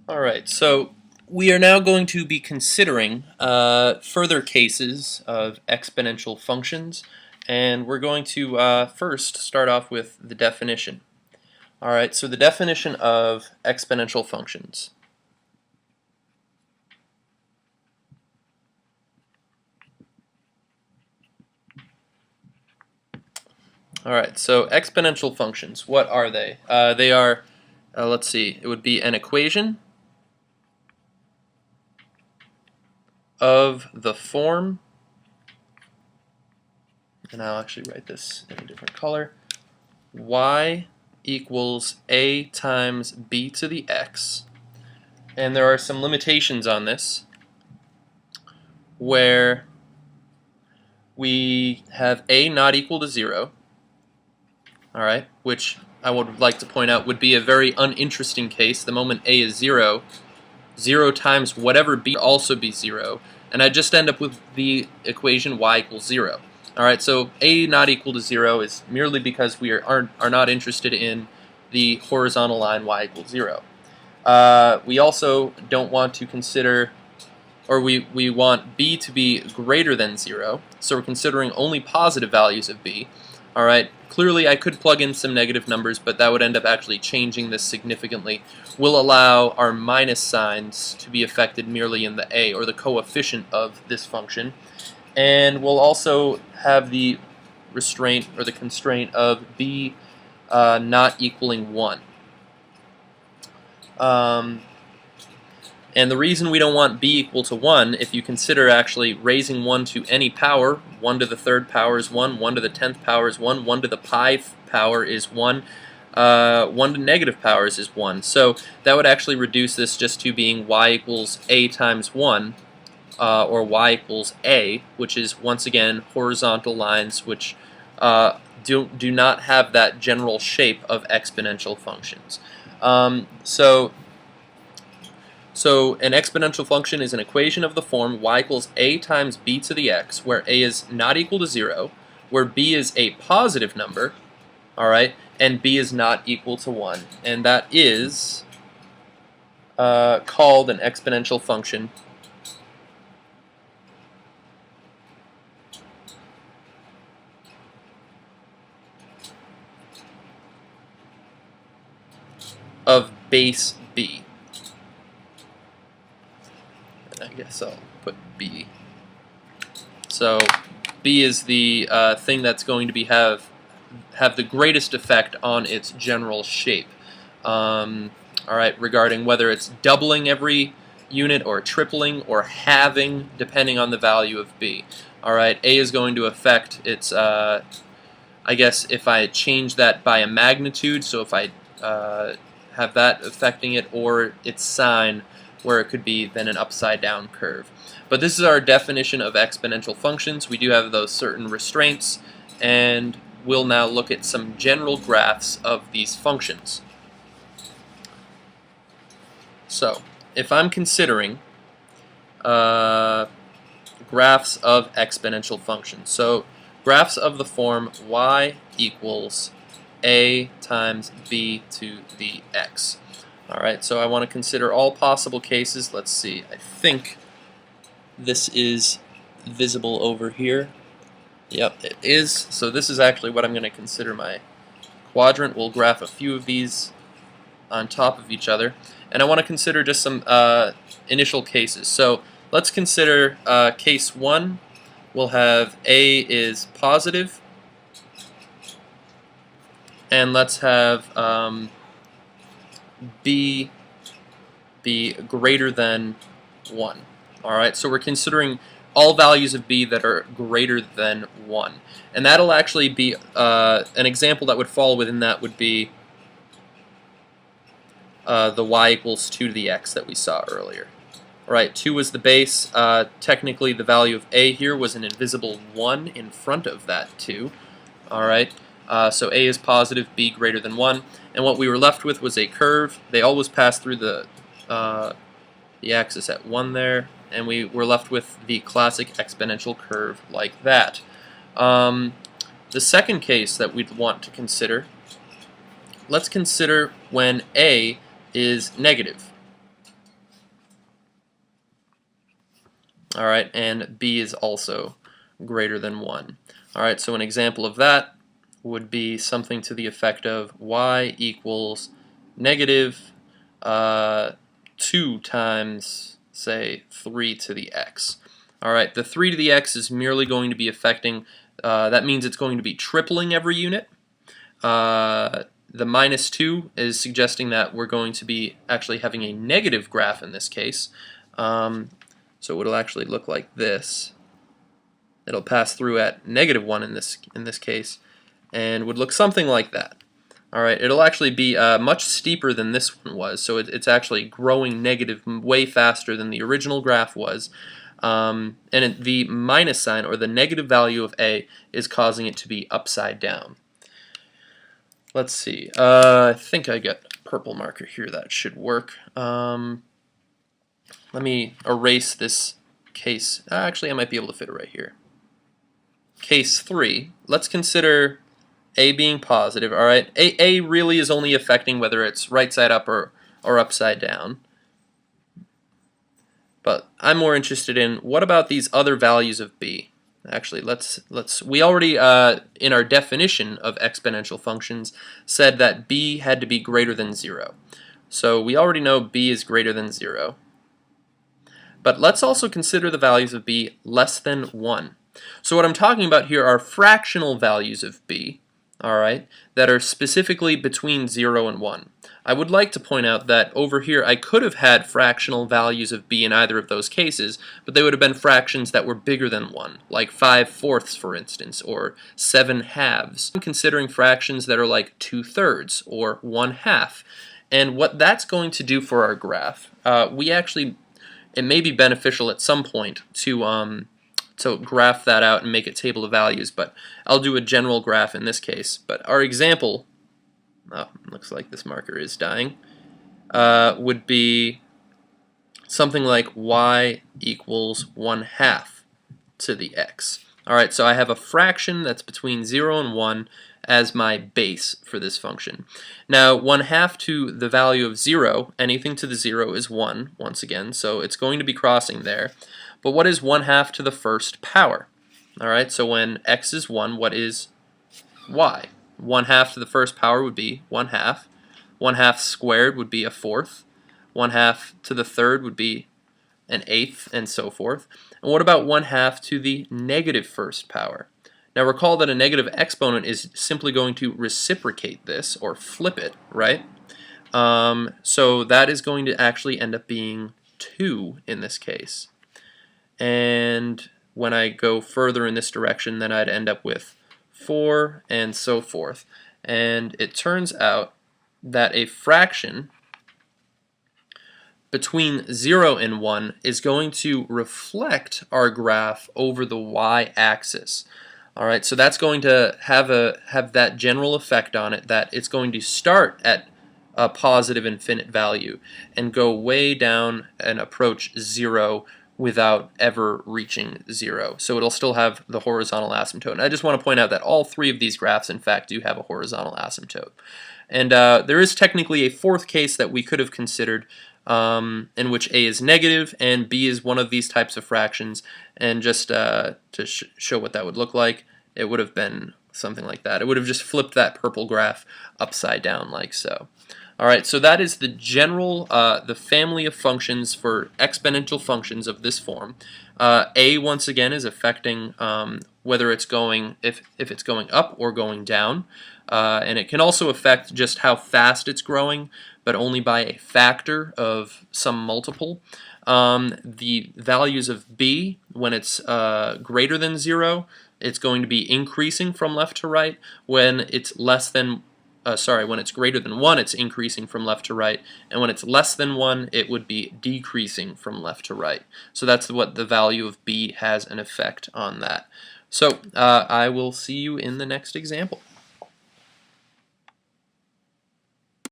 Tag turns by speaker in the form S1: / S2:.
S1: Alright, so we are now going to be considering further cases of exponential functions, and we're going to first start off with the definition. Alright, so the definition of exponential functions. Alright, so exponential functions, what are they? They are, let's see, it would be an equation of the form, and I'll actually write this in a different color, y equals a times b to the x, and there are some limitations on this where we have a not equal to 0, alright, which I would like to point out would be a very uninteresting case. The moment a is 0, 0 times whatever b would also be 0, and I just end up with the equation y equals 0. Alright, so a not equal to 0 is merely because we are not interested in the horizontal line y equals 0. We also don't want to consider, or we want b to be greater than 0, so we're considering only positive values of b. Alright, clearly I could plug in some negative numbers, but that would end up actually changing this significantly. We'll allow our minus signs to be affected merely in the a, or the coefficient of this function. And we'll also have the restraint or the constraint of b not equaling 1. And the reason we don't want b equal to 1, if you consider actually raising 1 to any power, 1 to the 3rd power is 1, 1 to the 10th power is 1, 1 to the pi power is 1, 1 to negative powers is 1. So that would actually reduce this just to being y equals a times 1, or y equals a, which is once again horizontal lines which do not have that general shape of exponential functions. So an exponential function is an equation of the form y equals a times b to the x, where a is not equal to 0, where b is a positive number, alright, and b is not equal to 1. And that is called an exponential function of base b. I guess I'll put b. So b is the thing that's going to be have the greatest effect on its general shape. Alright, regarding whether it's doubling every unit or tripling or halving, depending on the value of b. Alright, a is going to affect its, I guess if I change that by a magnitude, so if I have that affecting it, or its sign, where it could be then an upside down curve. But this is our definition of exponential functions. We do have those certain restraints, and we'll now look at some general graphs of these functions. So, if I'm considering graphs of exponential functions, so graphs of the form y equals a times b to the x. Alright, so I want to consider all possible cases. Let's see, I think this is visible over here. Yep, it is. So this is actually what I'm going to consider my quadrant. We'll graph a few of these on top of each other. And I want to consider just some initial cases. So let's consider case 1. We'll have a is positive, and let's have b be greater than 1. Alright, so we're considering all values of b that are greater than 1. And that'll actually be, an example that would fall within that would be the y equals 2 to the x that we saw earlier. Alright, 2 was the base. Technically the value of a here was an invisible 1 in front of that 2. Alright. So a is positive, b greater than 1, and what we were left with was a curve. They always pass through the axis at 1 there, and we were left with the classic exponential curve like that. The second case that we'd want to consider, let's consider when a is negative. All right, and b is also greater than 1. All right, so an example of that would be something to the effect of y equals negative 2 times, say, 3 to the x. All right, the 3 to the x is merely going to be affecting, that means it's going to be tripling every unit. The minus 2 is suggesting that we're going to be actually having a negative graph in this case. So it'll actually look like this. It'll pass through at negative 1 in this case, and would look something like that. All right, it'll actually be much steeper than this one was, so it's actually growing negative way faster than the original graph was. And the minus sign, or the negative value of a, is causing it to be upside down. Let's see. I think I got a purple marker here. That should work. Let me erase this case. Actually, I might be able to fit it right here. Case 3. Let's consider a being positive. All right. A really is only affecting whether it's right side up or upside down. But I'm more interested in what about these other values of b. Actually, we already in our definition of exponential functions said that b had to be greater than 0. So we already know b is greater than 0. But let's also consider the values of b less than 1. So what I'm talking about here are fractional values of b, all right, that are specifically between 0 and 1. I would like to point out that over here I could have had fractional values of b in either of those cases, but they would have been fractions that were bigger than 1, like 5/4 for instance, or 7/2. I'm considering fractions that are like 2/3 or 1/2. And what that's going to do for our graph, it may be beneficial at some point to graph that out and make a table of values, but I'll do a general graph in this case. But our example, looks like this marker is dying, would be something like y equals 1/2 to the x. All right, so I have a fraction that's between 0 and 1 as my base for this function. Now, 1/2 to the value of 0, anything to the 0 is 1, once again, so it's going to be crossing there. But what is 1/2 to the first power? All right, so when x is 1, what is y? 1/2 to the first power would be 1/2. 1/2 squared would be a 4th. 1/2 to the third would be an 1/8, and so forth. And what about 1/2 to the negative first power? Now recall that a negative exponent is simply going to reciprocate this, or flip it, right? So that is going to actually end up being 2 in this case. And when I go further in this direction, then I'd end up with 4 and so forth. And it turns out that a fraction between 0 and 1 is going to reflect our graph over the y-axis. All right, so that's going to have that general effect on it, that it's going to start at a positive infinite value and go way down and approach 0 without ever reaching 0. So it'll still have the horizontal asymptote. And I just want to point out that all three of these graphs, in fact, do have a horizontal asymptote. And there is technically a fourth case that we could have considered, in which a is negative and b is one of these types of fractions. And just to show what that would look like, it would have been something like that. It would have just flipped that purple graph upside down like so. Alright, so that is the general, the family of functions for exponential functions of this form. A, once again, is affecting whether it's going, if it's going up or going down. And it can also affect just how fast it's growing, but only by a factor of some multiple. The values of b, when it's greater than 0, it's going to be increasing from left to right. When it's less than when it's greater than 1, it's increasing from left to right, and when it's less than 1, it would be decreasing from left to right. So that's what the value of b has an effect on that. So I will see you in the next example.